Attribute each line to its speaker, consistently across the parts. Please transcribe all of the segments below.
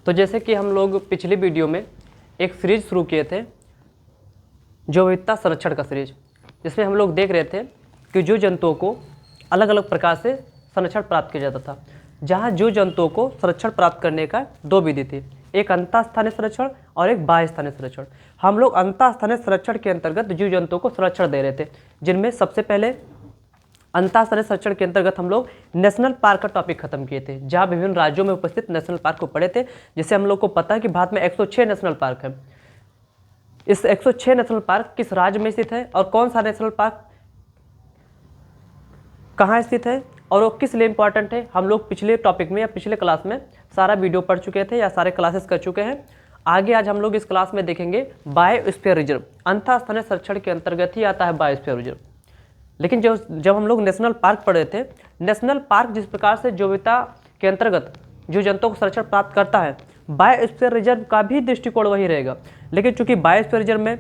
Speaker 1: तो जैसे कि हम लोग पिछली वीडियो में एक सीरीज शुरू किए थे, जैव विविधता संरक्षण का सीरीज, जिसमें हम लोग देख रहे थे कि जीव जंतुओं को अलग अलग प्रकार से संरक्षण प्राप्त किया जाता था। जहाँ जीव जंतुओं को संरक्षण प्राप्त करने का दो विधि थी, एक अंतःस्थानीय संरक्षण और एक बाह्य स्थानीय संरक्षण। हम लोग अंतःस्थानीय संरक्षण के अंतर्गत जीव जंतुओं को संरक्षण दे रहे थे, जिनमें सबसे पहले अंतःस्थानीय संरक्षण के अंतर्गत हम लोग नेशनल पार्क का टॉपिक खत्म किए थे, जहाँ विभिन्न राज्यों में उपस्थित नेशनल पार्क को पढ़े थे। जिससे हम लोग को पता है कि भारत में 106 नेशनल पार्क है। इस 106 नेशनल पार्क किस राज्य में स्थित है और कौन सा नेशनल पार्क कहाँ स्थित है और वो किस लिए इंपॉर्टेंट है, हम लोग पिछले टॉपिक में या पिछले क्लास में सारा वीडियो पढ़ चुके थे या सारे क्लासेस कर चुके हैं। आगे आज हम लोग इस क्लास में देखेंगे बायोस्फीयर रिजर्व। अंतःस्थानीय संरक्षण के अंतर्गत ही आता है बायोस्फीयर रिजर्व। लेकिन जब हम लोग नेशनल पार्क पढ़ रहे थे, नेशनल पार्क जिस प्रकार से जैव विविधता के अंतर्गत जीव जंतुओं को संरक्षण प्राप्त करता है, बायोस्फीयर रिजर्व का भी दृष्टिकोण वही रहेगा। लेकिन चूंकि बायोस्फीयर रिजर्व में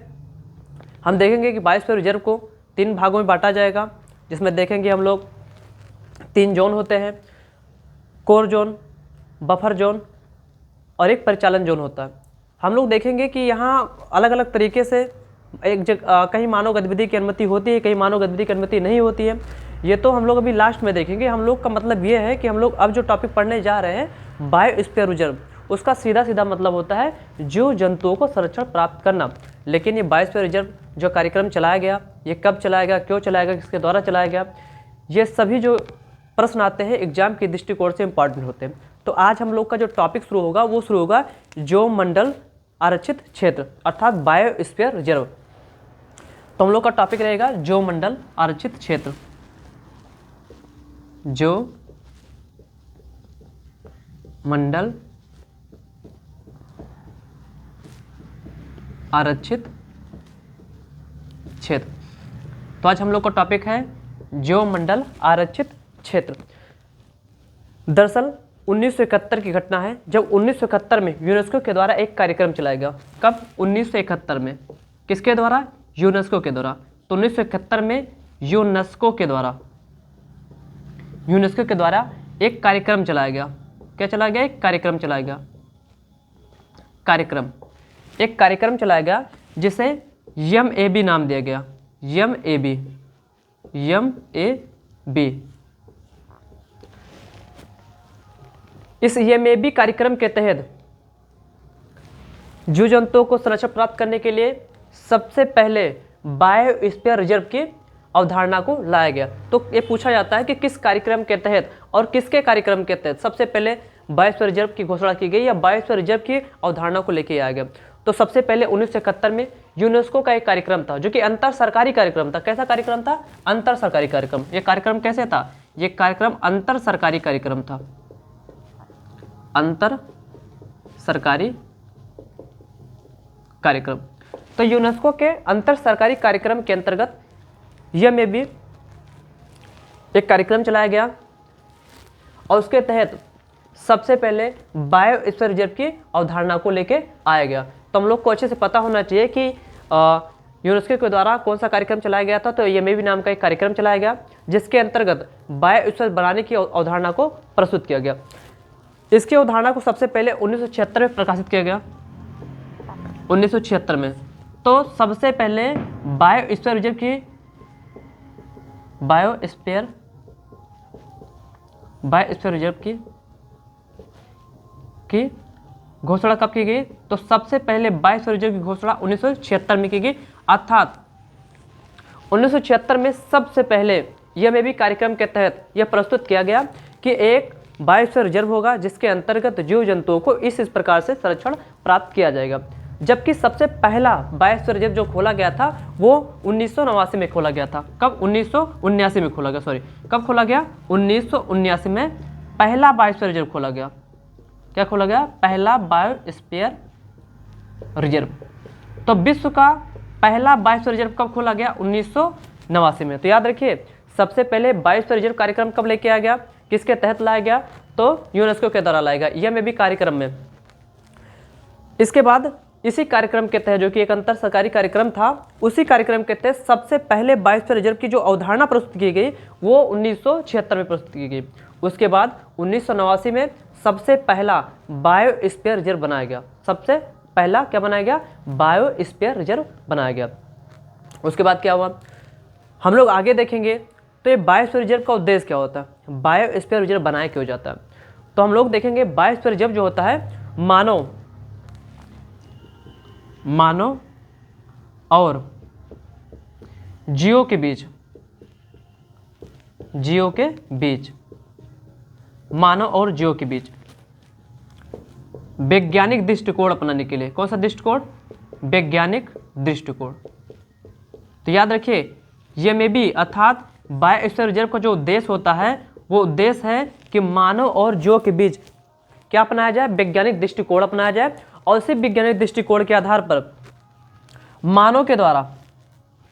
Speaker 1: हम देखेंगे कि बायोस्फीयर रिजर्व को 3 भागों में बांटा जाएगा, जिसमें देखेंगे हम लोग 3 जोन होते हैं, कोर जोन, बफर जोन और एक परिचालन जोन होता है। हम लोग देखेंगे कि यहाँ अलग अलग तरीके से एक जगह कहीं मानव गतिविधि की अनुमति होती है, कहीं मानव गतिविधि की अनुमति नहीं होती है। ये तो हम लोग अभी लास्ट में देखेंगे। हम लोग का मतलब ये है कि हम लोग अब जो टॉपिक पढ़ने जा रहे हैं बायोस्फीयर रिजर्व, उसका सीधा सीधा मतलब होता है जीव जंतुओं को संरक्षण प्राप्त करना। लेकिन ये बायोस्फीयर रिजर्व जो कार्यक्रम चलाया गया, ये कब चलाया गया, क्यों चलाया गया, किसके द्वारा चलाया गया, ये सभी जो प्रश्न आते हैं एग्जाम के दृष्टिकोण से इंपॉर्टेंट होते हैं। तो आज हम लोग का जो टॉपिक शुरू होगा वो शुरू होगा जैव मंडल आरक्षित क्षेत्र अर्थात बायोस्फीयर रिजर्व। तो हम लोग का टॉपिक रहेगा जैव मंडल आरक्षित क्षेत्र। जैव मंडल आरक्षित क्षेत्र। तो आज हम लोग का टॉपिक है जैव मंडल आरक्षित क्षेत्र। दरअसल 1971 की घटना है, जब 1971 में यूनेस्को के द्वारा एक कार्यक्रम चलाया गया। कब? 1971 में। किसके द्वारा? यूनेस्को के द्वारा। तो 1971 में यूनेस्को के द्वारा एक कार्यक्रम चलाया गया। क्या चलाया गया? एक कार्यक्रम चलाया गया। एक कार्यक्रम चलाया गया जिसे MAB नाम दिया गया। MAB। इस MAB कार्यक्रम के तहत जीव जंतुओं को संरक्षण प्राप्त करने के लिए सबसे पहले बायोस्फीयर रिजर्व की अवधारणा को लाया गया। तो ये पूछा जाता है कि किस कार्यक्रम के तहत और किसके कार्यक्रम के तहत सबसे पहले बायोस्फीयर रिजर्व की घोषणा की गई या बायोस्फीयर रिजर्व की अवधारणा को लेके आया गया। तो सबसे पहले 1971 में यूनेस्को का एक कार्यक्रम था, जो कि अंतर सरकारी कार्यक्रम था। कैसा कार्यक्रम था? अंतर सरकारी कार्यक्रम। ये कार्यक्रम कैसे था? ये कार्यक्रम अंतर सरकारी कार्यक्रम था। अंतर सरकारी कार्यक्रम। तो यूनेस्को के अंतर सरकारी कार्यक्रम के अंतर्गत MAB एक कार्यक्रम चलाया गया और उसके तहत सबसे पहले बायोस्फीयर रिजर्व की अवधारणा को लेके आया गया। तो हम लोग को अच्छे से पता होना चाहिए कि यूनेस्को के द्वारा कौन सा कार्यक्रम चलाया गया था। तो MAB नाम का एक कार्यक्रम चलाया गया, जिसके अंतर्गत बायोस्फीयर बनाने की अवधारणा को प्रस्तुत किया गया। इसकी अवधारणा को सबसे पहले 1976 में प्रकाशित किया गया। 1976 में। तो सबसे पहले बायोस्फीयर रिजर्व की घोषणा कब की गई? तो सबसे पहले बायोस्फीयर रिजर्व की घोषणा 1976 में की गई। अर्थात 1976 में सबसे पहले MAB कार्यक्रम के तहत यह प्रस्तुत किया गया कि एक बायोस्फीयर रिजर्व होगा, जिसके अंतर्गत जीव जंतुओं को इस प्रकार से संरक्षण प्राप्त किया जाएगा। जबकि सबसे पहला बायोस्फीयर रिजर्व जो खोला गया था वो 1989 में खोला गया था। कब? 1979 में खोला गया। सॉरी, कब खोला गया? 1979 में पहला बायोस्फीयर रिजर्व खोला गया। क्या खोला गया? पहला बायोस्फीयर रिजर्व। तो विश्व का पहला बायोस्फीयर रिजर्व कब खोला गया? 1989 में। तो याद रखिए, सबसे पहले बायोस्फीयर रिजर्व कार्यक्रम कब लेके आ गया, किसके तहत लाया गया? तो यूनेस्को के द्वारा लाया गया, MAB कार्यक्रम में। इसके बाद इसी कार्यक्रम के तहत, जो कि एक अंतर सरकारी कार्यक्रम था, उसी कार्यक्रम के तहत सबसे पहले बायोस्फीयर रिजर्व की जो अवधारणा प्रस्तुत की गई वो 1976 में प्रस्तुत की गई। उसके बाद 1989 में सबसे पहला बायोस्फीयर रिजर्व बनाया गया। सबसे पहला क्या बनाया गया? बायोस्फीयर रिजर्व बनाया गया। उसके बाद क्या हुआ, हम लोग आगे देखेंगे। तो ये बायोस्फीयर रिजर्व का उद्देश्य क्या होता है, बायोस्फीयर रिजर्व बनाया क्यों जाता है, तो हम लोग देखेंगे बायोस्फीयर रिजर्व जो होता है मानव और जियो के बीच मानव और जियो के बीच वैज्ञानिक दृष्टिकोण अपनाने के लिए। कौन सा दृष्टिकोण? वैज्ञानिक दृष्टिकोण। तो याद रखिए ये में भी अर्थात बायोस्फीयर रिजर्व का जो उद्देश्य होता है वो उद्देश्य है कि मानव और जियो के बीच क्या अपनाया जाए? वैज्ञानिक दृष्टिकोण अपनाया जाए। और इसी वैज्ञानिक दृष्टिकोण के आधार पर मानव के द्वारा,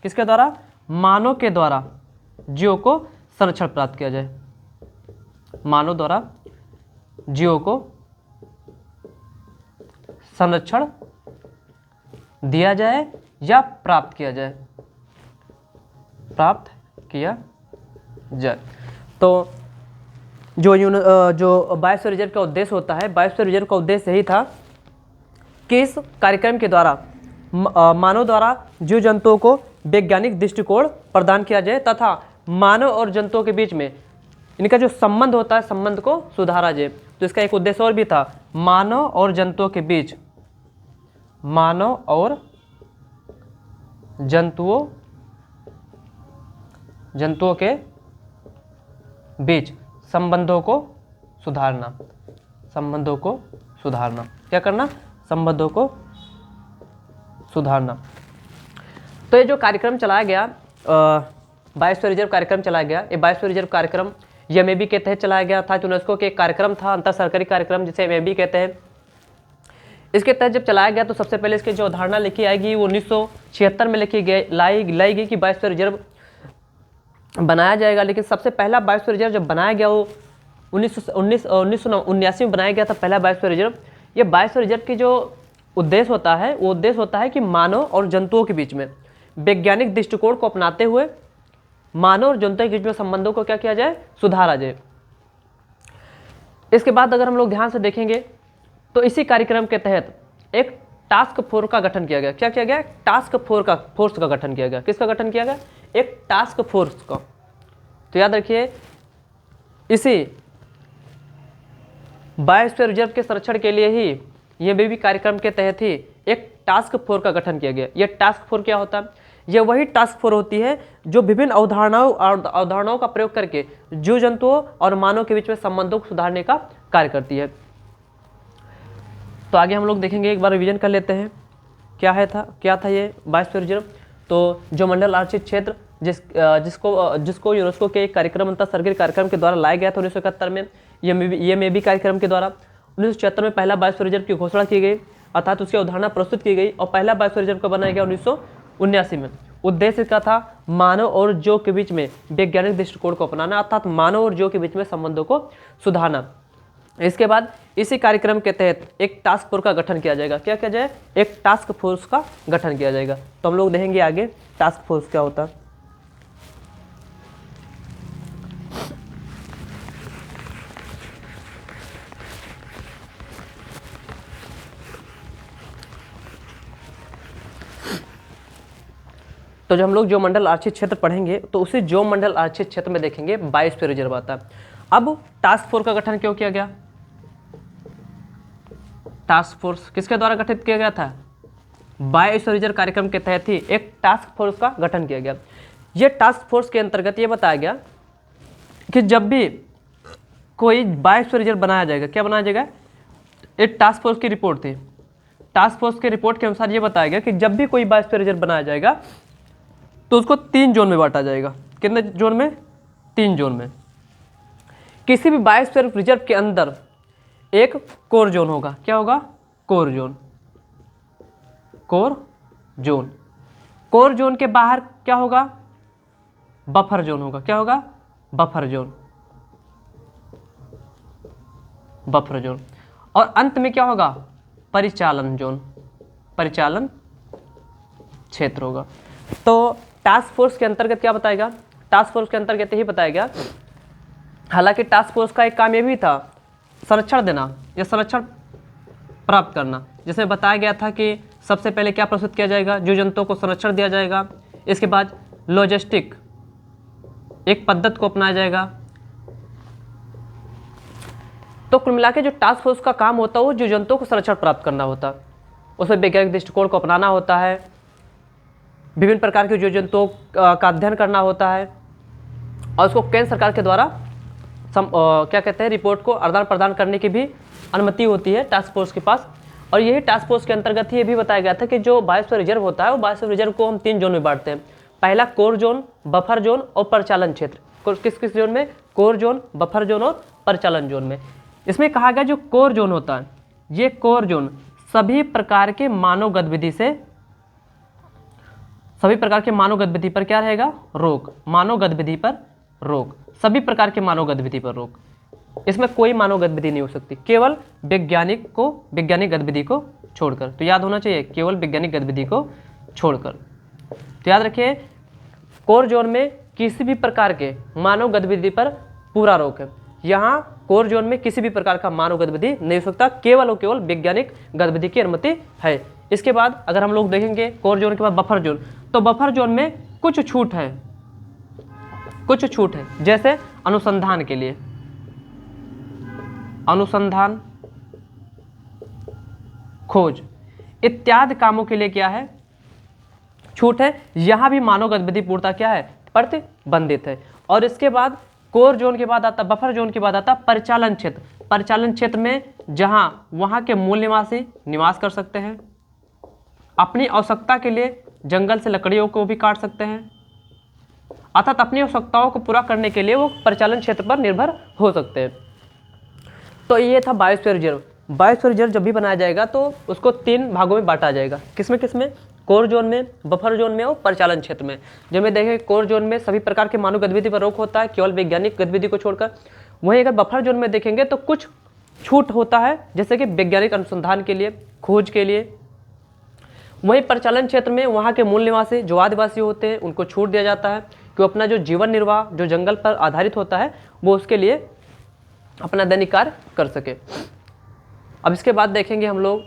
Speaker 1: किसके द्वारा? मानव के द्वारा जियो को संरक्षण प्राप्त किया जाए। मानव द्वारा जियो को संरक्षण दिया जाए या प्राप्त किया जाए, प्राप्त किया जाए। तो जो बायोस्फीयर रिजर्व का उद्देश्य होता है, बायोस्फीयर रिजर्व का उद्देश्य यही था कि इस कार्यक्रम के द्वारा मानव द्वारा जीव जंतुओं को वैज्ञानिक दृष्टिकोण प्रदान किया जाए तथा मानव और जंतुओं के बीच में इनका जो संबंध होता है संबंध को सुधारा जाए। तो इसका एक उद्देश्य और भी था, मानव और जंतुओं के बीच, मानव और जंतुओं के बीच संबंधों को सुधारना, संबंधों को सुधारना। क्या करना? संबंधों को सुधारना। तो ये जो कार्यक्रम चलाया गया, बायोस्फीयर रिजर्व कार्यक्रम चलाया गया, ये बायोस्फीयर रिजर्व कार्यक्रम एमएबी के तहत चलाया गया था। यूनेस्को के एक कार्यक्रम था, अंतर सरकारी कार्यक्रम जिसे एमएबी कहते हैं। इसके तहत जब चलाया गया तो सबसे पहले इसकी जो अवधारणा लिखी आएगी वो 1976 में लाई गई कि बायोस्फीयर रिजर्व बनाया जाएगा। लेकिन सबसे पहला बायोस्फीयर रिजर्व जब बनाया गया वो 1979 में बनाया गया था पहला बायोस्फीयर रिजर्व। ये बायोस्फीयर रिजर्व की जो उद्देश्य होता है वो उद्देश्य होता है कि मानव और जंतुओं के बीच में वैज्ञानिक दृष्टिकोण को अपनाते हुए मानव और जंतुओं के बीच में संबंधों को क्या किया जाए? सुधारा जाए। इसके बाद अगर हम लोग ध्यान से देखेंगे तो इसी कार्यक्रम के तहत एक टास्क फोर्स का गठन किया गया। क्या किया गया? टास्क फोर्स का गठन किया गया। किसका गठन किया गया? एक टास्क फोर्स का। तो याद रखिए इसी बायोस्फीयर रिजर्व के संरक्षण के लिए ही ये भी कार्यक्रम के तहत ही एक टास्क फोर्स का गठन किया गया। यह टास्क फोर्स क्या होता है? यह वही टास्क फोर्स होती है जो विभिन्न अवधारणाओं का प्रयोग करके जीव जंतुओं और मानव के बीच में संबंधों को सुधारने का कार्य करती है। तो आगे हम लोग देखेंगे, एक बार रिवीजन कर लेते हैं क्या था ये बायोस्फीयर रिजर्व। तो जो मंडल आरक्षित क्षेत्र जिसको यूनेस्को के एक कार्यक्रम अंतर सरकारी कार्यक्रम के द्वारा लाया गया था 1971 में, ये में भी कार्यक्रम के द्वारा 1976 में पहला बायोस्फीयर रिजर्व की घोषणा की गई, अर्थात उसकी अवधारणा प्रस्तुत की गई और पहला बायोस्फीयर रिजर्व का बनाया गया 1979 में। उद्देश्य इसका था मानव और जीव के बीच में वैज्ञानिक दृष्टिकोण को अपनाना, अर्थात मानव और जीव के बीच में संबंधों को सुधारना। इसके बाद इसी कार्यक्रम के तहत एक टास्क फोर्स का गठन किया जाएगा। क्या किया जाए? एक टास्क फोर्स का गठन किया जाएगा। तो हम लोग देखेंगे आगे टास्क फोर्स क्या होता है। तो जब हम लोग जो मंडल आरक्षित क्षेत्र पढ़ेंगे तो उसी जो मंडल आरक्षित क्षेत्र में देखेंगे बायोस्फीयर रिजर्व आता है। अब टास्क फोर्स का गठन क्यों किया गया? टास्क फोर्स किसके द्वारा गठित किया गया था? बायोस्फीयर रिजर्व कार्यक्रम के तहत ही एक टास्क फोर्स का गठन किया गया। यह टास्क फोर्स के अंतर्गत ये बताया गया कि जब भी कोई बायोस्फीयर रिजर्व बनाया जाएगा, क्या बनाया जाएगा? एक टास्क फोर्स की रिपोर्ट थी। टास्क फोर्स की रिपोर्ट के अनुसार ये बताया गया कि जब भी कोई बायोस्फीयर रिजर्व बनाया जाएगा तो उसको 3 जोन में बांटा जाएगा। कितने जोन में? 3 जोन में। किसी भी बायोस्फीयर रिजर्व के अंदर एक कोर जोन होगा। क्या होगा? Core zone. Core zone. Core zone के बाहर क्या होगा? बफर जोन होगा। क्या होगा? Buffer zone. Buffer zone. और अंत में क्या होगा? परिचालन जोन, परिचालन क्षेत्र होगा। तो टास्क फोर्स के अंतर्गत क्या बताएगा? टास्क फोर्स के अंतर्गत यही बताया गया। हालांकि टास्क फोर्स का एक काम ये भी था संरक्षण देना या संरक्षण प्राप्त करना। जैसे बताया गया था कि सबसे पहले क्या प्रस्तुत किया जाएगा, जीव जंतुओं को संरक्षण दिया जाएगा। इसके बाद लॉजिस्टिक एक पद्धति को अपनाया जाएगा। तो कुल मिला के जो टास्क फोर्स का काम होता है वो जीव जंतुओं को संरक्षण प्राप्त करना होता है, उसमें वैज्ञानिक दृष्टिकोण को अपनाना होता है, विभिन्न प्रकार के जीव जंतुओं का अध्ययन करना होता है और उसको केंद्र सरकार के द्वारा क्या कहते हैं रिपोर्ट को आदान प्रदान करने की भी अनुमति होती है टास्क फोर्स के पास। और यही टास्क फोर्स के अंतर्गत ही ये भी बताया गया था कि जो बायोस्फीयर रिजर्व होता है वो बायोस्फीयर रिजर्व को हम 3 जोन में बांटते हैं। पहला कोर जोन, बफर जोन और परिचालन क्षेत्र। किस किस जोन में? कोर जोन, बफर जोन और परिचालन जोन में। इसमें कहा गया जो कोर जोन होता है, ये कोर जोन सभी प्रकार के मानव गतिविधि पर क्या रहेगा? रोक। मानव गतिविधि पर रोक, सभी प्रकार के मानव गतिविधि पर रोक। इसमें कोई मानव गतिविधि नहीं हो सकती, केवल वैज्ञानिक गतिविधि को छोड़कर। तो याद होना चाहिए, केवल वैज्ञानिक गतिविधि को छोड़कर। तो याद रखिए, कोर जोन में किसी भी प्रकार के मानव गतिविधि पर पूरा रोक है। यहाँ कोर जोन में किसी भी प्रकार का मानव गतिविधि नहीं हो सकता, केवल और केवल वैज्ञानिक गतिविधि की अनुमति है। इसके बाद अगर हम लोग देखेंगे कोर जोन के बाद बफर जोन, तो बफर जोन में कुछ छूट है, जैसे अनुसंधान के लिए, अनुसंधान, खोज इत्यादि कामों के लिए क्या है? छूट है। यहां भी मानव गतिविधि पूर्णता क्या है? प्रतिबंधित है। और इसके बाद कोर जोन के बाद आता, बफर जोन के बाद आता परिचालन क्षेत्र। परिचालन क्षेत्र में जहां वहां के मूल निवासी निवास कर सकते हैं, अपनी आवश्यकता के लिए जंगल से लकड़ियों को भी काट सकते हैं, अर्थात अपनी आवश्यकताओं को पूरा करने के लिए वो परिचालन क्षेत्र पर निर्भर हो सकते हैं। तो ये था बायोस्फीयर रिजर्व। बायोस्फीयर रिजर्व जब भी बनाया जाएगा तो उसको 3 भागों में बांटा जाएगा। किसमें किसमें? कोर जोन में, बफर जोन में और परिचालन क्षेत्र में। जब में देखें कोर जोन में सभी प्रकार के मानव गतिविधि पर रोक होता है, केवल वैज्ञानिक गतिविधि को छोड़कर। वहीं अगर बफर जोन में देखेंगे तो कुछ छूट होता है, जैसे कि वैज्ञानिक अनुसंधान के लिए, खोज के लिए। वहीं परिचालन क्षेत्र में वहाँ के मूल निवासी जो आदिवासी होते हैं उनको छूट दिया जाता है कि अपना जो जीवन निर्वाह जो जंगल पर आधारित होता है वो उसके लिए अपना दैनिक कार्य कर सके। अब इसके बाद देखेंगे हम लोग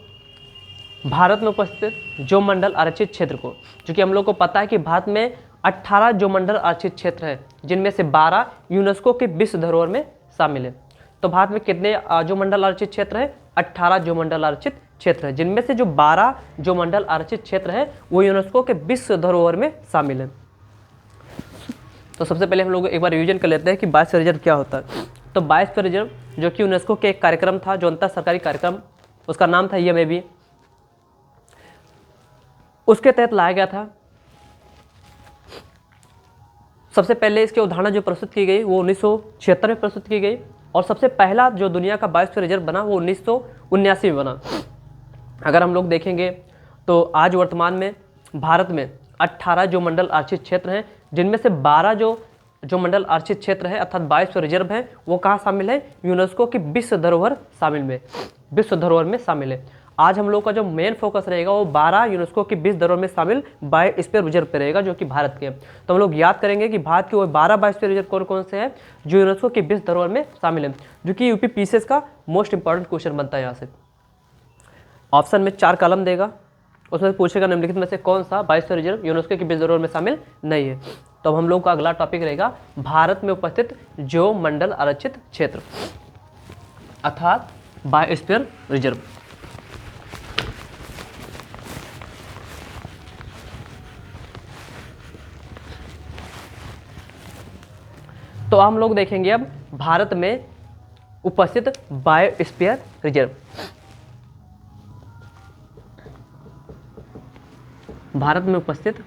Speaker 1: भारत में उपस्थित जो मंडल आरक्षित क्षेत्र को, क्योंकि हम लोग को पता है कि भारत में 18 जो मंडल आरक्षित क्षेत्र है, जिनमें से 12 यूनेस्को के विश्व धरोहर में शामिल है। तो भारत में कितने जो मंडल आरक्षित क्षेत्र है? 18 जो मंडल आरक्षित क्षेत्र है, जिनमें से जो 12 जो मंडल आरक्षित क्षेत्र है वो यूनेस्को के विश्व धरोहर में शामिल है। तो सबसे पहले हम लोग एक बार रिवीजन कर लेते हैं कि बायोस्फीयर रिजर्व क्या होता है। तो बायोस्फीयर रिजर्व जो कि यूनेस्को के एक कार्यक्रम था, जो अंतर सरकारी कार्यक्रम, उसका नाम था EMAB, उसके तहत लाया गया था। सबसे पहले इसकी अवधारणा जो प्रस्तुत की गई वो 1976 में प्रस्तुत की गई, और सबसे पहला जो दुनिया का बायोस्फीयर रिजर्व बना वो 1979 में बना। अगर हम लोग देखेंगे तो आज वर्तमान में भारत में 18 जो मंडल आरक्षित क्षेत्र हैं, जिनमें से 12 जो मंडल आरक्षित क्षेत्र है अर्थात बायोस्फीयर रिजर्व है, वो कहाँ शामिल है? यूनेस्को की विश्व धरोहर में शामिल है। आज हम लोग का जो मेन फोकस रहेगा वो 12 यूनेस्को की विश्व धरोहर में शामिल बायोस्फीयर रिजर्व पे रहेगा, जो कि भारत के हैं। तो हम लोग याद करेंगे कि भारत के वो 12 बायोस्फीयर रिजर्व कौन कौन से हैं जो यूनेस्को की विश्व धरोहर में शामिल है, जो कि UPPCS का मोस्ट इंपॉर्टेंट क्वेश्चन बनता है। यहाँ से ऑप्शन में 4 कॉलम देगा, उसमें पूछेगा निम्नलिखित में से कौन सा बायोस्फीयर रिजर्व यूनेस्को की विश्व धरोहर में शामिल नहीं है। तो अब हम लोग का अगला टॉपिक रहेगा भारत में उपस्थित जो मंडल आरक्षित क्षेत्र अर्थात बायोस्फीयर रिजर्व। तो हम लोग देखेंगे अब भारत में उपस्थित बायोस्फीयर रिजर्व। भारत में उपस्थित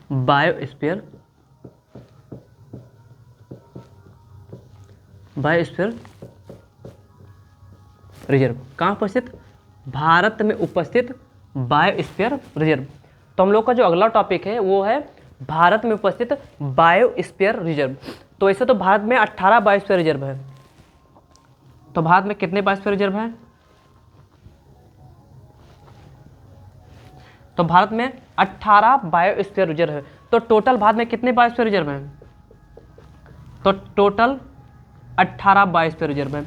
Speaker 1: बायोस्फीयर रिजर्व कहाँ उपस्थित? भारत में उपस्थित बायोस्फीयर रिजर्व। तो हम लोग का जो अगला टॉपिक है वो है भारत में उपस्थित बायोस्फीयर रिजर्व। तो ऐसे तो भारत में 18 बायोस्फीयर रिजर्व है। तो भारत में कितने बायोस्फीयर रिजर्व हैं? तो भारत में 18 बायोस्फीयर रिजर्व है। तो टोटल भारत में कितने बायोस्फीयर रिजर्व हैं? तो टोटल 18 बायोस्फीयर रिजर्व है।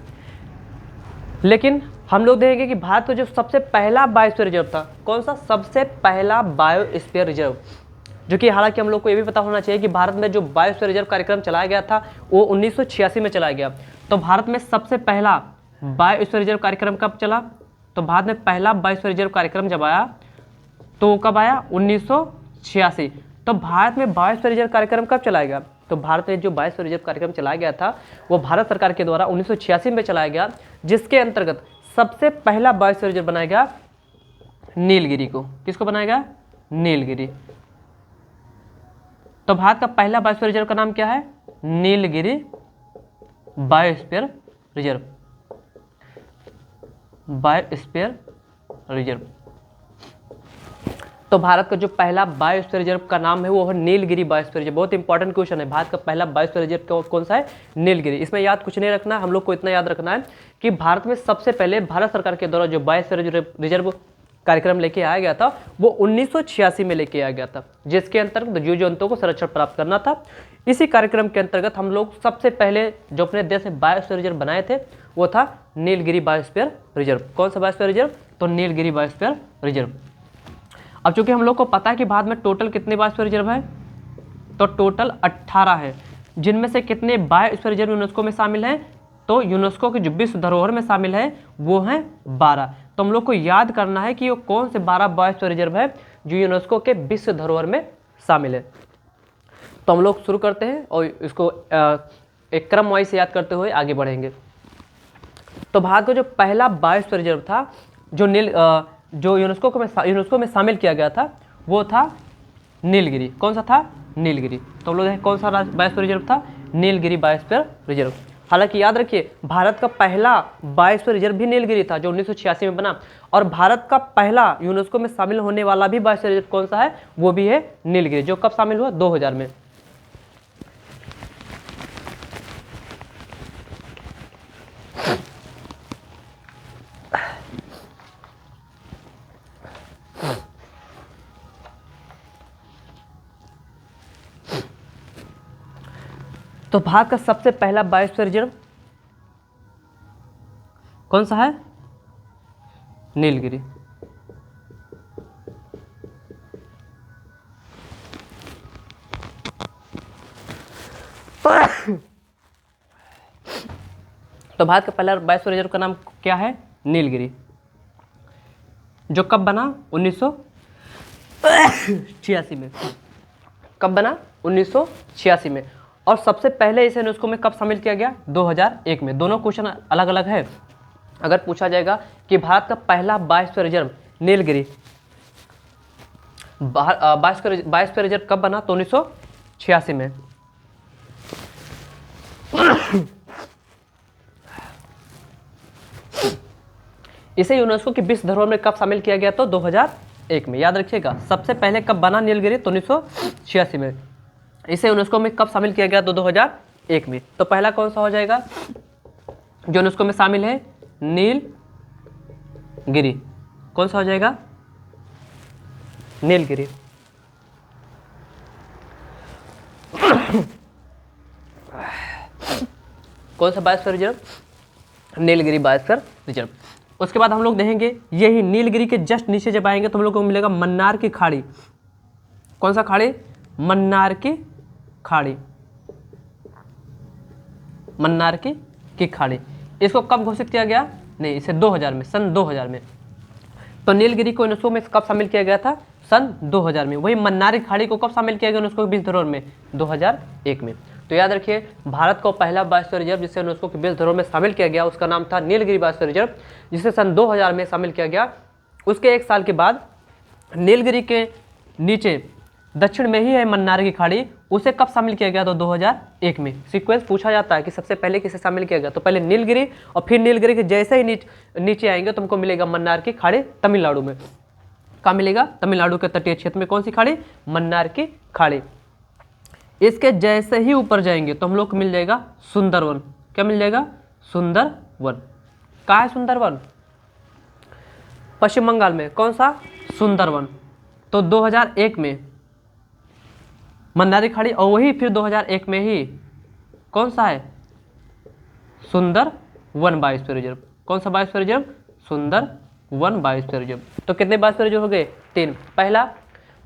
Speaker 1: लेकिन हम लोग देखेंगे कि भारत का जो सबसे पहला बायोस्फीयर रिजर्व था, कौन सा सबसे पहला बायोस्फीयर रिजर्व, जो कि हालांकि हम लोग को ये भी पता होना चाहिए कि भारत में जो बायोस्फीयर रिजर्व कार्यक्रम चलाया गया था वो 1986 में चलाया गया। तो भारत में सबसे पहला बायोस्फीयर रिजर्व कार्यक्रम कब चला? तो भारत में पहला बायोस्फीयर रिजर्व कार्यक्रम जब आया तो कब आया? 1986। तो भारत में बायोस्फीयर रिजर्व कार्यक्रम कब चलाया गया? तो भारत में जो बायोस्फीयर रिजर्व कार्यक्रम चलाया गया था वो भारत सरकार के द्वारा 1986 में चलाया गया, जिसके अंतर्गत सबसे पहला बायोस्फीयर रिजर्व बनाया गया नीलगिरी को। किसको बनाया गया? नीलगिरी। तो भारत का पहला बायोस्फीयर रिजर्व का नाम क्या है? Nilgiri biosphere reserve. Biosphere reserve. तो भारत का जो पहला बायोस्फीयर रिजर्व का नाम है वो है नीलगिरी बायोस्फीयर रिजर्व। बहुत इंपॉर्टेंट क्वेश्चन है, भारत का पहला बायोस्फीयर रिजर्व कौन सा है? नीलगिरी। इसमें याद कुछ नहीं रखना है, हम लोग को इतना याद रखना है कि भारत में सबसे पहले भारत सरकार के द्वारा जो बायोस्फीयर रिजर्व कार्यक्रम लेके आया गया था वो 1986 में लेके आया गया था, जिसके अंतर्गत जीव जंतुओं को संरक्षण प्राप्त करना था। इसी कार्यक्रम के अंतर्गत हम लोग सबसे पहले जो अपने देश में बायोस्फीयर रिजर्व बनाए थे वो था नीलगिरी बायोस्फीयर रिजर्व। कौन सा बायोस्फीयर रिजर्व? तो नीलगिरी बायोस्फीयर रिजर्व। अब चूंकि हम लोग को पता है कि भारत में टोटल कितने बायोस्फीयर रिजर्व है, तो टोटल 18 है, जिनमें से कितने बायोस्फीयर रिजर्व यूनेस्को में शामिल हैं? तो यूनेस्को की जो विश्व धरोहर में शामिल है वो हैं 12। तो हम लोग को याद करना है कि वो कौन से 12 बायोस्फीयर रिजर्व है जो यूनेस्को के विश्व धरोहर में शामिल है। तो हम लोग शुरू करते हैं और इसको एक क्रम वाइज से याद करते हुए आगे बढ़ेंगे। तो भारत का जो पहला बायोस्फीयर रिजर्व था जो यूनेस्को में शामिल किया गया था वो था नीलगिरी। कौन सा था? नीलगिरी। तो हम लोग कौन सा बायोस्फीयर रिजर्व था? Nilgiri biosphere reserve. हालांकि याद रखिए भारत का पहला बायोस्फीयर रिजर्व भी नीलगिरी था जो 1986 में बना, और भारत का पहला यूनेस्को में शामिल होने वाला भी बायोस्फीयर रिजर्व कौन सा है? वो भी है नीलगिरी, जो कब शामिल हुआ? 2000 में। तो भारत का सबसे पहला बायोस्फीयर रिजर्व कौन सा है? नीलगिरी। तो भारत का पहला बायोस्फीयर रिजर्व का नाम क्या है? नीलगिरी, जो कब बना? 1986 में। कब बना? 1986 में। और सबसे पहले इसे यूनेस्को में कब शामिल किया गया? 2001 में। दोनों क्वेश्चन अलग अलग है। अगर पूछा जाएगा कि भारत का पहला biosphere reserve Nilgiri biosphere reserve कब बना? तो 1986 में। इसे यूनेस्को की विश्व धरोहर में कब शामिल किया गया? तो 2001 में। याद रखिएगा सबसे पहले कब बना नीलगिरी? तो 1986 में। इसे यूनेस्को में कब शामिल किया गया? तो 2001 में। तो पहला कौन सा हो जाएगा जो यूनेस्को में शामिल है? नीलगिरी। कौन सा हो जाएगा? नीलगिरी। कौन सा biosphere reserve? Nilgiri biosphere reserve. उसके बाद हम लोग देखेंगे यही नीलगिरी के जस्ट नीचे जब आएंगे तो हम लोग को मिलेगा मन्नार की खाड़ी। कौन सा खाड़ी? मन्नार की खाड़ी। मन्नार की खाड़ी। इसको कब घोषित किया गया? नहीं, इसे 2000 में, सन 2000 में। तो नीलगिरी को यूनेस्को में कब शामिल किया गया था? सन 2000 में। वही मन्नार की खाड़ी को कब शामिल किया गया यूनेस्को की विश्व धरोहर में? 2001 में। तो याद रखिए भारत को पहला बायोस्फीयर रिजर्व जिसे यूनेस्को की विश्व धरोहर में शामिल किया गया उसका नाम था नीलगिरी बायोस्फीयर रिजर्व, जिसे सन 2000 में शामिल किया गया। उसके एक साल के बाद नीलगिरी के नीचे दक्षिण में ही है मन्नार की खाड़ी, उसे कब शामिल किया गया? तो 2001 में। सीक्वेंस पूछा जाता है कि सबसे पहले किसे शामिल किया गया, तो पहले नीलगिरी और फिर नीलगिरी के जैसे ही नीचे आएंगे तो हमको मिलेगा मन्नार की खाड़ी तमिलनाडु में। कहाँ मिलेगा? तमिलनाडु के तटीय क्षेत्र में। कौन सी खाड़ी? मन्नार की खाड़ी। इसके जैसे ही ऊपर जाएंगे तो हम लोग को मिल जाएगा सुंदरवन। क्या मिल जाएगा? सुंदरवन। कहाँ है सुंदरवन? पश्चिम बंगाल में। कौन सा? सुंदरवन। तो 2001 में मन्नार की खाड़ी और वही फिर 2001 में ही कौन सा है? Sundarban biosphere reserve. कौन सा biosphere reserve? Sundarban biosphere reserve. तो कितने बायोस्फीयर रिजर्व हो गए? 3। पहला,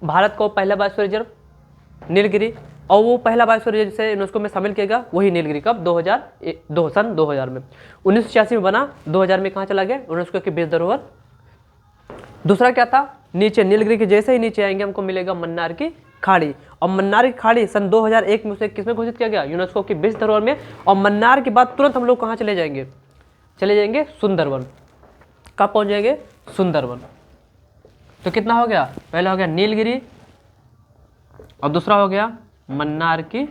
Speaker 1: भारत को पहला बायोस्फीयर रिजर्व नीलगिरी, और वो पहला बायोस्फीयर रिजर्व जिसे यूनेस्को में शामिल किया गया वही नीलगिरी। कब? सन 2000 में। 1986 में बना, 2000 में कहाँ चला गया? यूनेस्को की विश्व धरोहर। दूसरा क्या था? नीचे नीलगिरी के जैसे ही नीचे आएंगे हमको मिलेगा मन्नार की खाड़ी, और मन्नार की खाड़ी सन 2001 में उसे किसमें घोषित किया गया? यूनेस्को की विश्व धरोहर में। और मन्नार के बाद तुरंत हम लोग कहाँ चले जाएंगे? चले जाएंगे सुंदरवन। कब पहुंच जाएंगे? सुंदरवन। तो कितना हो गया? पहला हो गया नीलगिरी, और दूसरा हो गया मन्नार की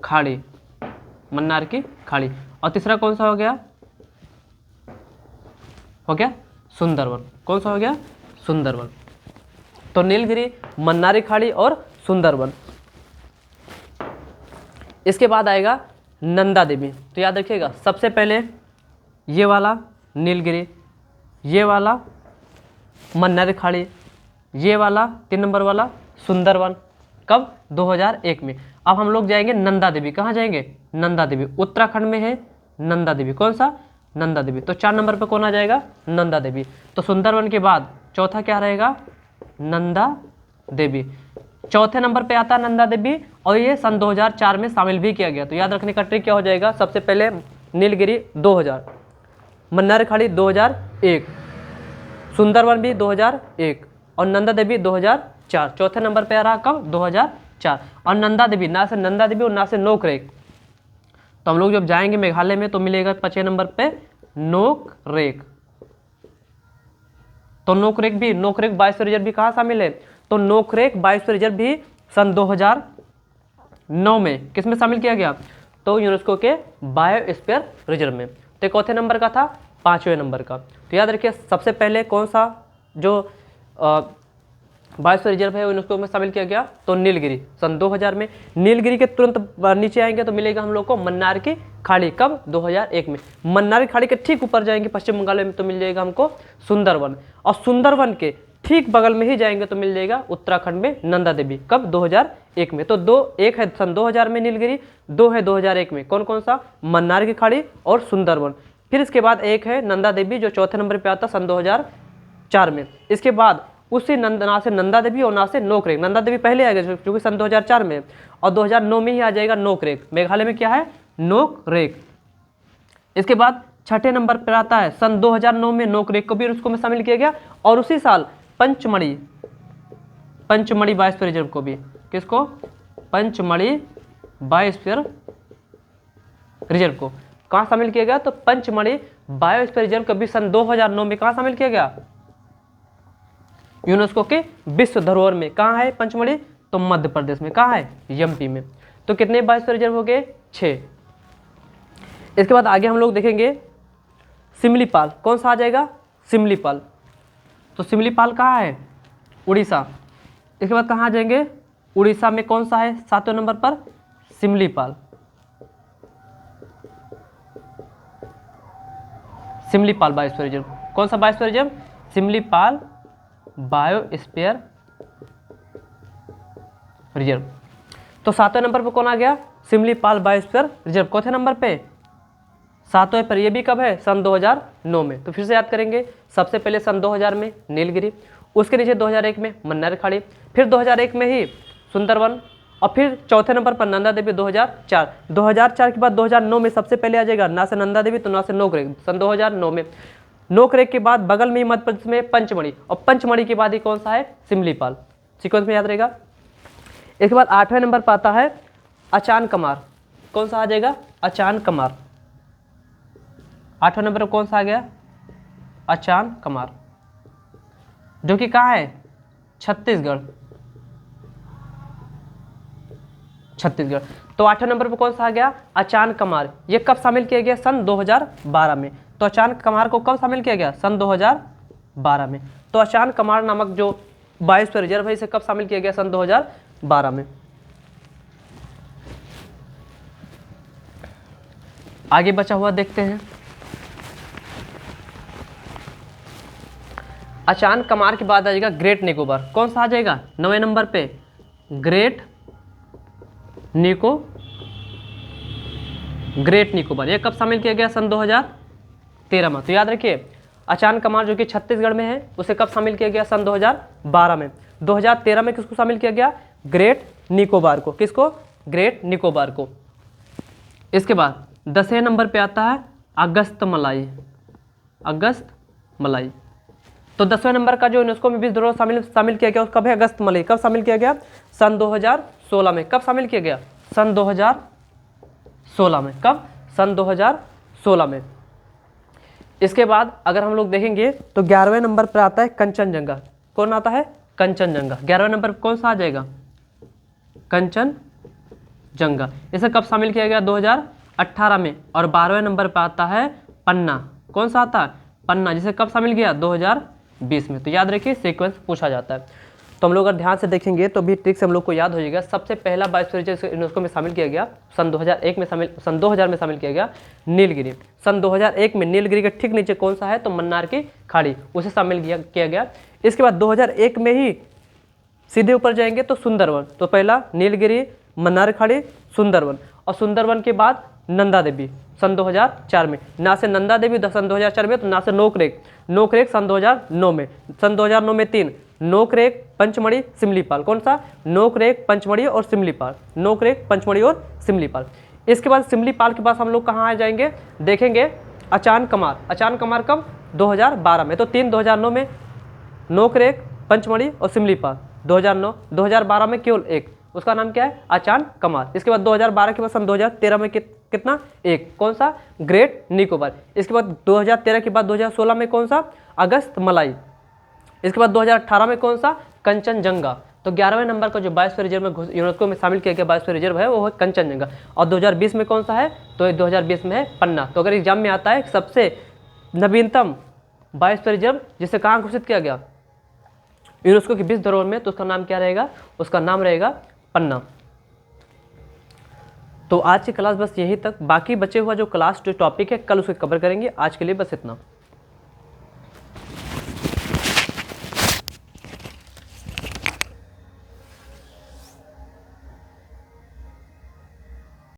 Speaker 1: खाड़ी, मन्नार की खाड़ी, और तीसरा कौन सा हो गया? हो गया सुंदरवन। कौन सा हो गया? सुंदरवन। तो नीलगिरी, मन्नार की खाड़ी और सुंदरवन। इसके बाद आएगा नंदा देवी। तो याद रखिएगा, सबसे पहले ये वाला नीलगिरी, ये वाला मन्नार की खाड़ी, ये वाला 3 नंबर वाला सुंदरवन। कब? 2001 में। अब हम लोग जाएंगे नंदा देवी। कहाँ जाएंगे? नंदा देवी उत्तराखंड में है नंदा देवी। कौन सा? नंदा देवी। तो 4 नंबर पे कौन आ जाएगा? नंदा देवी। तो सुंदरवन के बाद चौथा क्या रहेगा? नंदा देवी। चौथे नंबर पे आता है नंदा देवी, और ये सन 2004 में शामिल भी किया गया। तो याद रखने का ट्रिक क्या हो जाएगा? सबसे पहले नीलगिरी 2000, मन्नार खाड़ी 2001, सुंदरवन भी 2001, और नंदा देवी 2004। चौथे नंबर पे आ रहा कब? 2004। और नंदा देवी, ना से नंदा देवी और ना से नोकरेक। तो हम लोग जब जाएंगे मेघालय में तो मिलेगा 5वें नंबर पे नोकरेक। तो नोकरेक बायोस्फीयर रिजर्व भी कहाँ शामिल है? तो नोकरेक बायोस्फीयर रिजर्व भी सन 2009 में किसमें शामिल किया गया? तो यूनेस्को के बायोस्फीयर रिजर्व में। तो चौथे नंबर का था, 5वें नंबर का। तो याद रखिए, सबसे पहले कौन सा जो बायोस्फीयर रिजर्व है यूनेस्को में शामिल किया गया? तो नीलगिरी सन 2000 में। नीलगिरी के तुरंत नीचे आएंगे तो मिलेगा हम लोग को मन्नार की खाड़ी। कब? 2001 में। मन्नार की खाड़ी के ठीक ऊपर जाएंगे पश्चिम बंगाल में तो मिल जाएगा हमको सुंदरवन, और सुंदरवन के ठीक बगल में ही जाएंगे तो मिल जाएगा उत्तराखंड में नंदा देवी। कब? 2001 में। तो एक है सन 2000 में नीलगिरी, 2 है 2001 में। कौन कौन सा? मन्नार की खाड़ी और सुंदरवन। फिर इसके बाद एक है नंदा देवी जो चौथे नंबर पर आता सन 2004 में। इसके बाद उसी ना से नंदा देवी और ना से नोकरेक। नंदा देवी पहले आएगा क्योंकि सन 2004 में, और 2009 में ही आ जाएगा नोकरेक। मेघालय में क्या है? नोकरेक। इसके बाद 6ठे नंबर पर आता है सन 2009 में नोकरेक को भी उसको में शामिल किया गया, और उसी साल पंचमढ़ी बायोस्फीयर रिजर्व को भी। किसको? पंचमढ़ी बायोस्फीयर रिजर्व को कहाँ शामिल किया गया? तो पंचमढ़ी बायोस्फीयर रिजर्व को भी सन 2009 में कहाँ शामिल किया गया? यूनेस्को के विश्व धरोहर में। कहाँ है पंचमढ़ी? तो मध्य प्रदेश में। कहाँ है? एमपी में। तो कितने बायोस्फीयर रिजर्व हो गए? 6। इसके बाद आगे हम लोग देखेंगे सिमलीपाल। कौन सा आ जाएगा? सिमलीपाल। तो सिमलीपाल कहाँ है? उड़ीसा। इसके बाद कहाँ आ जाएंगे? उड़ीसा में कौन सा है 7वें नंबर पर? सिमलीपाल। Simlipal biosphere reserve. कौन सा biosphere reserve? Simlipal biosphere reserve. तो 7वें नंबर पर कौन आ गया? Simlipal biosphere reserve. चौथे नंबर पे 7वें पर, ये भी कब है? सन 2009 में। तो फिर से याद करेंगे, सबसे पहले सन 2000 में नीलगिरी, उसके नीचे 2001 में मन्नार खाड़ी, फिर 2001 में ही सुंदरवन, और फिर चौथे नंबर पर नंदा देवी 2004। 2004 के बाद 2009 में सबसे पहले आ जाएगा ना से नंदा देवी तो ना से नोकरेक। सन 2009 में नोकरेक के बाद बगल में ही मध्य प्रदेश में पंचमढ़ी, और पंचमढ़ी के बाद ही कौन सा है? सिमलीपाल। सीक्वेंस में याद रहेगा। इसके बाद 8वें नंबर पर आता है अचान कमार। कौन सा आ जाएगा? अचान कमार। 8वें नंबर पर कौन सा आ गया? अचान कमार, जो कि कहाँ है? छत्तीसगढ़। तो 8वें नंबर पर कौन सा आ गया? अचान कमार। ये कब शामिल किया गया? सन 2012 में। तो अचान कमार को कब शामिल किया गया? सन 2012 में। तो अचान कमार नामक जो बायोस्फीयर रिजर्व है इसे कब शामिल किया गया? सन 2012 में। आगे बचा हुआ देखते हैं। अचान कमार के बाद आ जाएगा ग्रेट निकोबार। कौन सा आ जाएगा? 9वें नंबर पे ग्रेट निकोबार। ग्रेट निकोबार, ये कब शामिल किया गया? सन 2013 में। तो याद रखिए अचान कमार जो कि छत्तीसगढ़ में है उसे कब शामिल किया गया? सन 2012 में। 2013 में किसको शामिल किया गया? ग्रेट निकोबार को। किसको? ग्रेट निकोबार को। इसके बाद 10वें नंबर पे आता है अगस्त मलाई। अगस्त मलाई, तो 10वें नंबर का जो यूनेस्को में विश्व धरोहर शामिल किया गया कब है? अगस्त मलाई। कब शामिल किया गया? सन 2016 में। कब शामिल किया गया? सन 2016 में। कब? सन 2016 में। इसके बाद अगर हम लोग देखेंगे तो 11वें नंबर पर आता है कंचनजंगा। कौन आता है? कंचनजंगा। 11वें नंबर पर कौन सा आ जाएगा? कंचनजंगा। इसे कब शामिल किया गया? 2018 में। और 12वें नंबर पर आता है पन्ना। कौन सा आता है? पन्ना, जिसे कब शामिल किया? 2020 में। तो याद रखिए सीक्वेंस पूछा जाता है। तो हम लोग अगर ध्यान से देखेंगे तो भी ट्रिक से हम लोग को याद हो जाएगा। सबसे पहला बायोस्फीयर रिजर्व यूनेस्को में शामिल किया गया सन 2000 में शामिल किया गया नीलगिरी। सन 2001 में नीलगिरी के ठीक नीचे कौन सा है? तो मन्नार की खाड़ी, उसे शामिल किया गया। इसके बाद 2001 में ही सीधे ऊपर जाएंगे तो सुंदरवन। तो पहला नीलगिरी, मन्नार खाड़ी, सुंदरवन, और सुंदरवन के बाद नंदा देवी सन 2004 में। ना से नंदा देवी सन 2004 में, तो ना से नोकरेक। नोकरेक सन 2009 में। सन 2009 में 3 नोकरेक, पंचमढ़ी, सिमलीपाल। कौन सा? नोकरेक, पंचमढ़ी और सिमलीपाल। नोकरेक, पंचमढ़ी और सिमलीपाल। इसके बाद सिमलीपाल के पास हम लोग कहाँ आ जाएंगे? देखेंगे अचान कमार। अचान कमार कब? 2012 में। तो 3 2009 में, नोकरेक, पंचमढ़ी और सिमलीपाल 2009। 2012 में केवल एक, उसका नाम क्या है? अचान कमार। इसके बाद 2012 के बाद सन 2013 में कितना? एक। कौन सा? ग्रेट निकोबार। इसके बाद 2013 के बाद 2016 में कौन सा? अगस्त मलाई। इसके बाद 2018 में कौन सा? कंचनजंगा। तो 11वें नंबर का जो बायोस्फीयर रिजर्व में यूनेस्को में शामिल किया गया बायोस्फीयर रिजर्व है वो है कंचनजंगा। और 2020 में कौन सा है? तो 2020 में है पन्ना। तो अगर एग्जाम में आता है सबसे नवीनतम बायोस्फीयर रिजर्व जिसे कहाँ घोषित किया गया? यूनेस्को की विश्व धरोहर में, तो उसका नाम क्या रहेगा? उसका नाम रहेगा पन्ना। तो आज की क्लास बस यही तक। बाकी बचे हुआ जो क्लास जो टॉपिक है कल उसे कवर करेंगे। आज के लिए बस इतना।